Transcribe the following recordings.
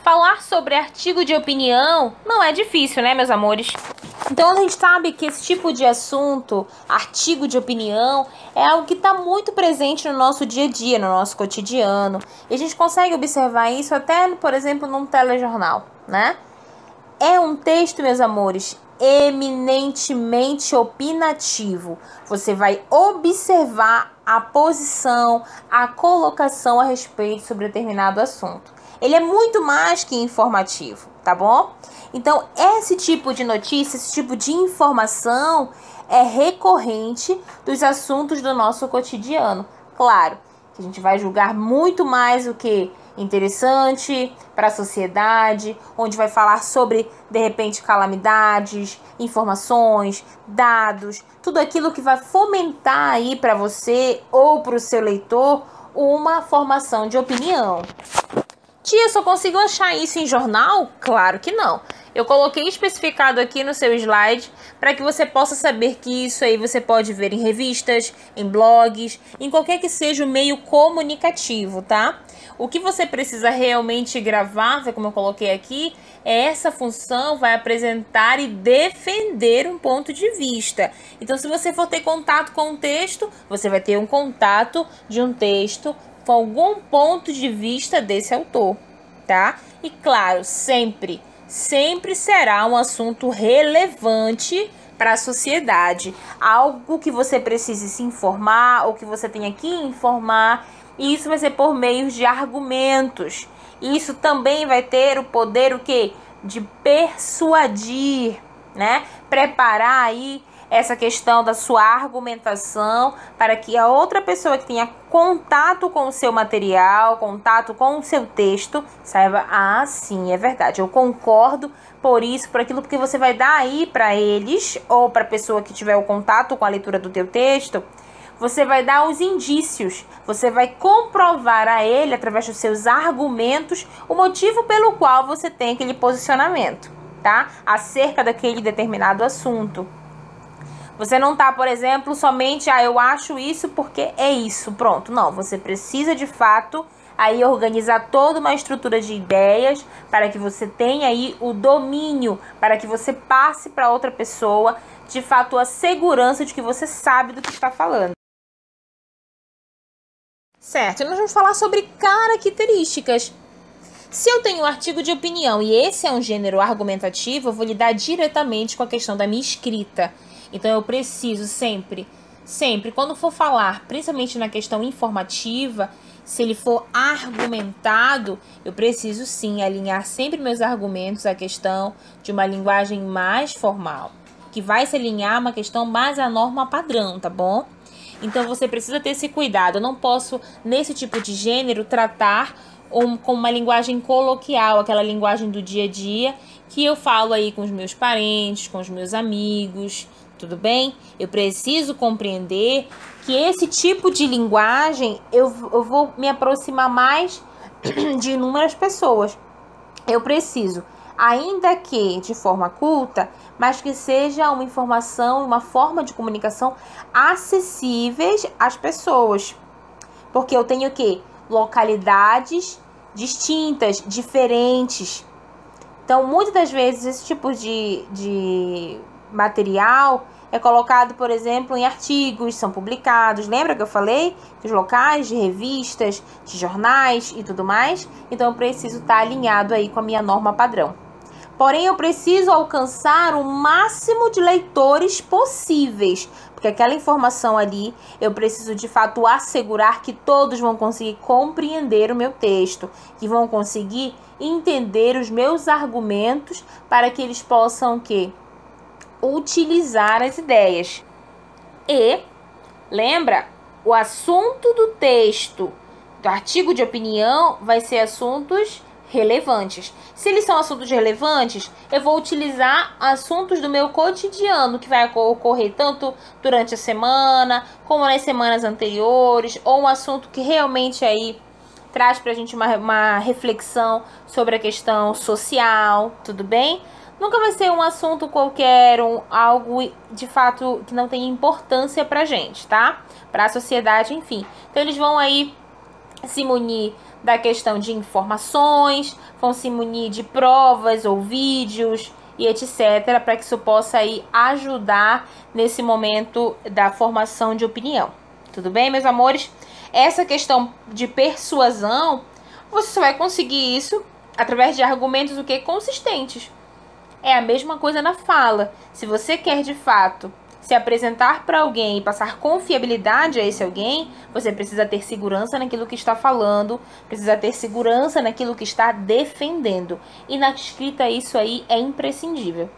Falar sobre artigo de opinião não é difícil, né, meus amores? Então, a gente sabe que esse tipo de assunto, artigo de opinião, é algo que está muito presente no nosso dia a dia, no nosso cotidiano. E a gente consegue observar isso até, por exemplo, num telejornal, né? É um texto, meus amores, eminentemente opinativo. Você vai observar a posição, a colocação a respeito sobre determinado assunto. Ele é muito mais que informativo, tá bom? Então, esse tipo de notícia, esse tipo de informação é recorrente dos assuntos do nosso cotidiano. Claro que a gente vai julgar muito mais o que interessante para a sociedade, onde vai falar sobre, de repente, calamidades, informações, dados, tudo aquilo que vai fomentar aí para você ou para o seu leitor uma formação de opinião. Tia, só consigo achar isso em jornal? Claro que não. Eu coloquei especificado aqui no seu slide para que você possa saber que isso aí você pode ver em revistas, em blogs, em qualquer que seja o meio comunicativo, tá? O que você precisa realmente gravar, como eu coloquei aqui, é essa função, vai apresentar e defender um ponto de vista. Então, se você for ter contato com um texto, você vai ter um contato de um texto com algum ponto de vista desse autor, tá? E claro, sempre será um assunto relevante para a sociedade, algo que você precise se informar ou que você tenha que informar, e isso vai ser por meio de argumentos. Isso também vai ter o poder, o quê? De persuadir, né? Preparar aí essa questão da sua argumentação para que a outra pessoa que tenha contato com o seu material, contato com o seu texto, saiba, ah, sim, é verdade, eu concordo por isso, por aquilo, porque você vai dar aí para eles, ou para a pessoa que tiver o contato com a leitura do teu texto, você vai dar os indícios, você vai comprovar a ele, através dos seus argumentos, o motivo pelo qual você tem aquele posicionamento, tá? Acerca daquele determinado assunto. Você não tá, por exemplo, somente, eu acho isso porque é isso, pronto. Não, você precisa de fato aí organizar toda uma estrutura de ideias para que você tenha aí o domínio, para que você passe para outra pessoa, de fato, a segurança de que você sabe do que está falando. Certo, nós vamos falar sobre características. Se eu tenho um artigo de opinião e esse é um gênero argumentativo, eu vou lidar diretamente com a questão da minha escrita. Então, eu preciso sempre, quando for falar, principalmente na questão informativa, se ele for argumentado, eu preciso sim alinhar sempre meus argumentos à questão de uma linguagem mais formal, que vai se alinhar a uma questão mais à norma padrão, tá bom? Então, você precisa ter esse cuidado. Eu não posso, nesse tipo de gênero, tratar com uma linguagem coloquial, aquela linguagem do dia a dia, que eu falo aí com os meus parentes, com os meus amigos, tudo bem? Eu preciso compreender que esse tipo de linguagem eu vou me aproximar mais de inúmeras pessoas. Eu preciso, ainda que de forma culta, mas que seja uma informação, uma forma de comunicação acessíveis às pessoas. Porque eu tenho o quê? Localidades distintas, diferentes. Então, muitas das vezes, esse tipo de material é colocado, por exemplo, em artigos, são publicados. Lembra que eu falei dos locais, de revistas, de jornais e tudo mais? Então, eu preciso estar alinhado aí com a minha norma padrão. Porém, eu preciso alcançar o máximo de leitores possíveis, porque aquela informação ali, eu preciso de fato assegurar que todos vão conseguir compreender o meu texto, que vão conseguir entender os meus argumentos para que eles possam o quê? Utilizar as ideias. E, lembra, o assunto do texto, do artigo de opinião, vai ser assuntos relevantes. Se eles são assuntos relevantes, eu vou utilizar assuntos do meu cotidiano, que vai ocorrer tanto durante a semana, como nas semanas anteriores, ou um assunto que realmente aí traz pra gente uma reflexão sobre a questão social, tudo bem? Nunca vai ser um assunto qualquer, algo de fato que não tem importância pra gente, tá? Pra sociedade, enfim. Então, eles vão aí se munir da questão de informações, vão se munir de provas ou vídeos e etc, para que isso possa aí ajudar nesse momento da formação de opinião. Tudo bem, meus amores? Essa questão de persuasão, você só vai conseguir isso através de argumentos o que? Consistentes. É a mesma coisa na fala. Se você quer de fato se apresentar para alguém e passar confiabilidade a esse alguém, você precisa ter segurança naquilo que está falando, precisa ter segurança naquilo que está defendendo. E na escrita isso aí é imprescindível.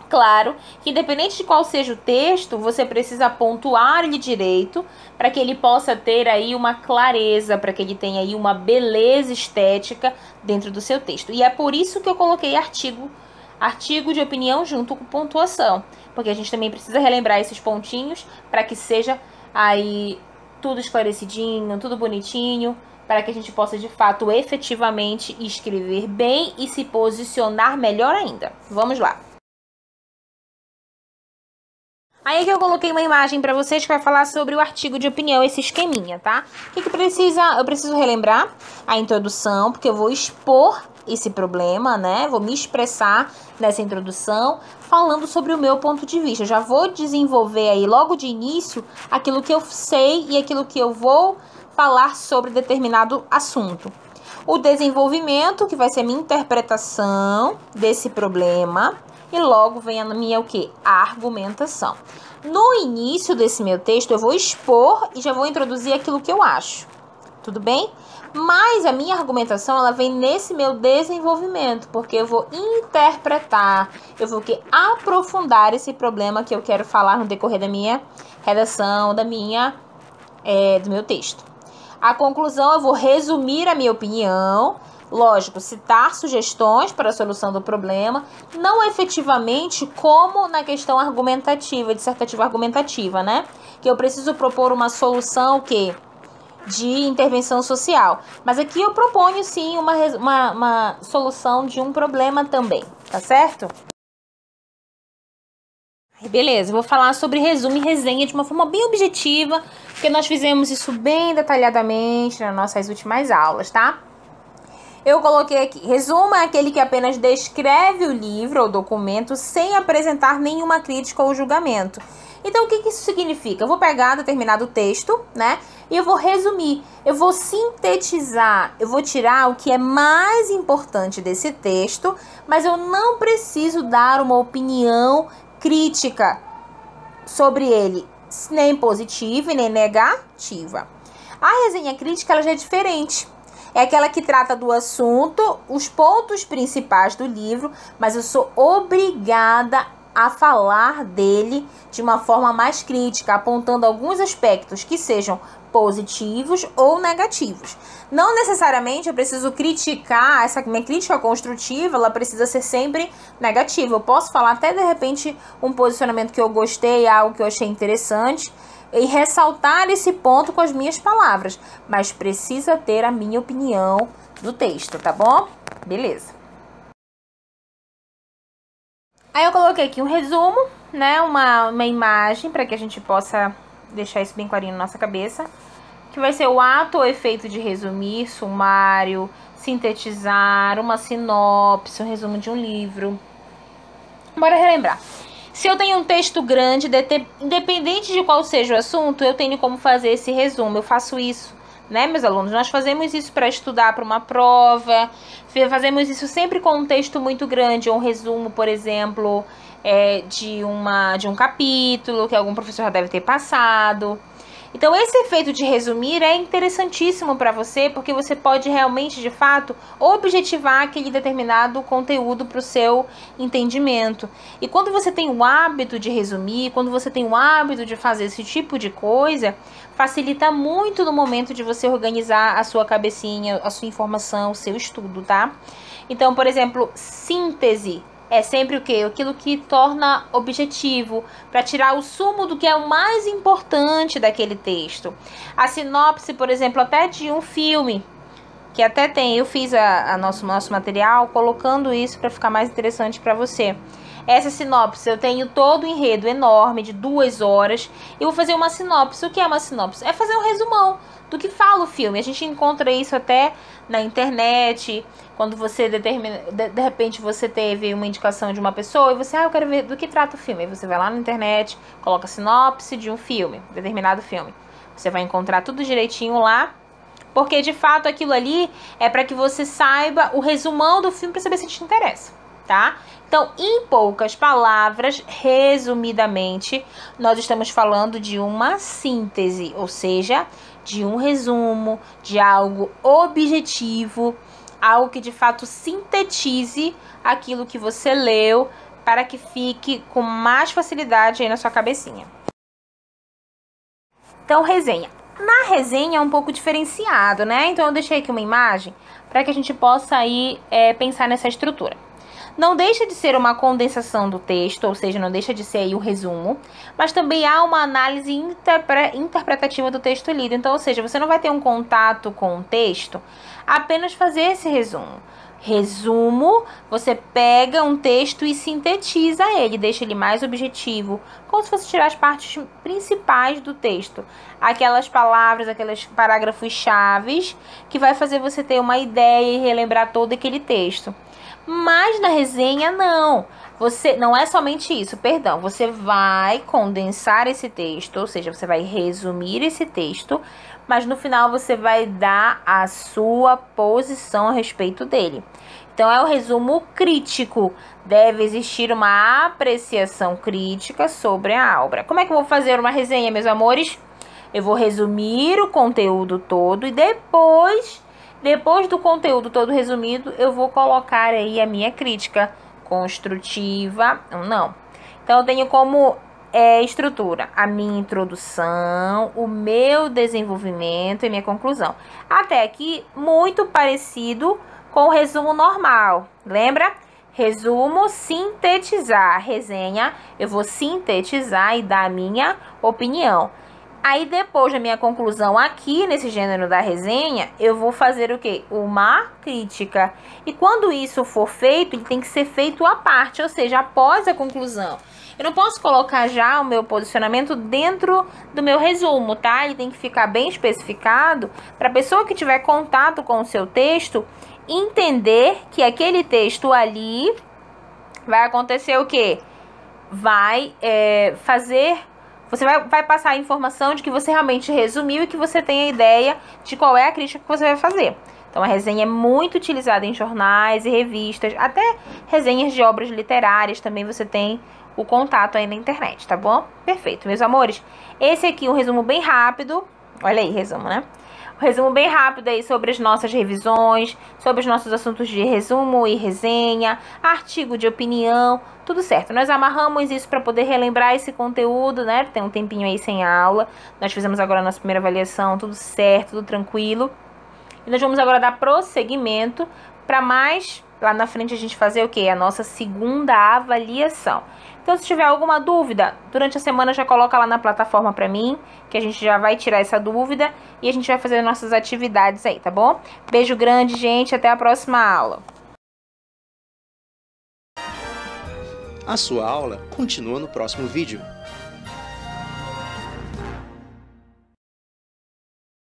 Claro que independente de qual seja o texto, você precisa pontuar ele direito para que ele possa ter aí uma clareza, para que ele tenha aí uma beleza estética dentro do seu texto. E é por isso que eu coloquei artigo de opinião junto com pontuação, porque a gente também precisa relembrar esses pontinhos para que seja aí tudo esclarecidinho, tudo bonitinho, para que a gente possa de fato efetivamente escrever bem e se posicionar melhor ainda. Vamos lá. Aí que eu coloquei uma imagem para vocês que vai falar sobre o artigo de opinião, esse esqueminha, tá? O que precisa? Eu preciso relembrar a introdução, porque eu vou expor esse problema, né? Vou me expressar nessa introdução, falando sobre o meu ponto de vista. Eu já vou desenvolver aí logo de início aquilo que eu sei e aquilo que eu vou falar sobre determinado assunto. O desenvolvimento, que vai ser a minha interpretação desse problema. E logo vem a minha o quê? A argumentação. No início desse meu texto, eu vou expor e já vou introduzir aquilo que eu acho. Tudo bem? Mas a minha argumentação, ela vem nesse meu desenvolvimento, porque eu vou interpretar, eu vou aprofundar esse problema que eu quero falar no decorrer da minha redação, do meu texto. A conclusão, eu vou resumir a minha opinião. Lógico, citar sugestões para a solução do problema, não efetivamente como na questão argumentativa, dissertativa argumentativa, né? Que eu preciso propor uma solução de intervenção social. Mas aqui eu proponho sim uma solução de um problema também, tá certo? Beleza, eu vou falar sobre resumo e resenha de uma forma bem objetiva, porque nós fizemos isso bem detalhadamente nas nossas últimas aulas, tá? Eu coloquei aqui, resumo é aquele que apenas descreve o livro ou documento sem apresentar nenhuma crítica ou julgamento. Então, o que isso significa? Eu vou pegar determinado texto, né, e eu vou resumir, eu vou sintetizar, eu vou tirar o que é mais importante desse texto, mas eu não preciso dar uma opinião crítica sobre ele, nem positiva e nem negativa. A resenha crítica, ela já é diferente. É aquela que trata do assunto, os pontos principais do livro, mas eu sou obrigada a falar dele de uma forma mais crítica, apontando alguns aspectos que sejam positivos ou negativos. Não necessariamente eu preciso criticar, essa minha crítica construtiva, ela precisa ser sempre negativa. Eu posso falar até de repente um posicionamento que eu gostei, algo que eu achei interessante, e ressaltar esse ponto com as minhas palavras, mas precisa ter a minha opinião do texto, tá bom? Beleza. Aí eu coloquei aqui um resumo, né, uma imagem para que a gente possa deixar isso bem clarinho na nossa cabeça, que vai ser o ato ou efeito de resumir, sumário, sintetizar, uma sinopse, um resumo de um livro. Bora relembrar. Se eu tenho um texto grande, independente de qual seja o assunto, eu tenho como fazer esse resumo. Eu faço isso, né, meus alunos? Nós fazemos isso para estudar para uma prova, fazemos isso sempre com um texto muito grande, um resumo, por exemplo, de um capítulo que algum professor já deve ter passado. Então, esse efeito de resumir é interessantíssimo para você, porque você pode realmente, de fato, objetivar aquele determinado conteúdo para o seu entendimento. E quando você tem o hábito de resumir, quando você tem o hábito de fazer esse tipo de coisa, facilita muito no momento de você organizar a sua cabecinha, a sua informação, o seu estudo, tá? Então, por exemplo, síntese. É sempre o quê? Aquilo que torna objetivo, para tirar o sumo do que é o mais importante daquele texto. A sinopse, por exemplo, até de um filme, que até tem, eu fiz nosso material colocando isso para ficar mais interessante para você. Essa sinopse, eu tenho todo o enredo enorme de 2 horas, e vou fazer uma sinopse. O que é uma sinopse? É fazer um resumão do que fala o filme. A gente encontra isso até na internet, quando você determina, de repente você teve uma indicação de uma pessoa e você, eu quero ver do que trata o filme. Aí você vai lá na internet, coloca sinopse de um filme, determinado filme. Você vai encontrar tudo direitinho lá, porque de fato aquilo ali é para que você saiba o resumão do filme para saber se te interessa, tá? Então, em poucas palavras, resumidamente, nós estamos falando de uma síntese, ou seja, de um resumo, de algo objetivo, algo que de fato sintetize aquilo que você leu para que fique com mais facilidade aí na sua cabecinha. Então, resenha. Na resenha é um pouco diferenciado, né? Então, eu deixei aqui uma imagem para que a gente possa aí pensar nessa estrutura. Não deixa de ser uma condensação do texto, ou seja, não deixa de ser aí o resumo, mas também há uma análise interpretativa do texto lido. Então, ou seja, você não vai ter um contato com o texto, apenas fazer esse resumo. Resumo, você pega um texto e sintetiza ele, deixa ele mais objetivo, como se fosse tirar as partes principais do texto. Aquelas palavras, aqueles parágrafos chaves, que vai fazer você ter uma ideia e relembrar todo aquele texto. Mas na resenha não, não é somente isso, perdão, você vai condensar esse texto, ou seja, você vai resumir esse texto, mas no final você vai dar a sua posição a respeito dele. Então é o resumo crítico, deve existir uma apreciação crítica sobre a obra. Como é que eu vou fazer uma resenha, meus amores? Eu vou resumir o conteúdo todo e depois do conteúdo todo resumido, eu vou colocar aí a minha crítica construtiva ou não. Então, eu tenho como estrutura a minha introdução, o meu desenvolvimento e minha conclusão. Até aqui, muito parecido com o resumo normal. Lembra? Resumo, sintetizar. Resenha, eu vou sintetizar e dar a minha opinião. Aí, depois da minha conclusão aqui, nesse gênero da resenha, eu vou fazer o quê? Uma crítica. E quando isso for feito, ele tem que ser feito à parte, ou seja, após a conclusão. Eu não posso colocar já o meu posicionamento dentro do meu resumo, tá? Ele tem que ficar bem especificado para a pessoa que tiver contato com o seu texto entender que aquele texto ali vai acontecer o quê? Vai fazer... Você vai passar a informação de que você realmente resumiu e que você tem a ideia de qual é a crítica que você vai fazer. Então, a resenha é muito utilizada em jornais e revistas, até resenhas de obras literárias também você tem o contato aí na internet, tá bom? Perfeito, meus amores. Esse aqui é um resumo bem rápido. Olha aí, resumo, né? Um resumo bem rápido aí sobre as nossas revisões, sobre os nossos assuntos de resumo e resenha, artigo de opinião, tudo certo. Nós amarramos isso para poder relembrar esse conteúdo, né? Tem um tempinho aí sem aula. Nós fizemos agora a nossa primeira avaliação, tudo certo, tudo tranquilo. E nós vamos agora dar prosseguimento para mais lá na frente a gente fazer o quê? A nossa segunda avaliação. Então, se tiver alguma dúvida, durante a semana já coloca lá na plataforma para mim, que a gente já vai tirar essa dúvida e a gente vai fazer nossas atividades aí, tá bom? Beijo grande, gente, até a próxima aula. A sua aula continua no próximo vídeo.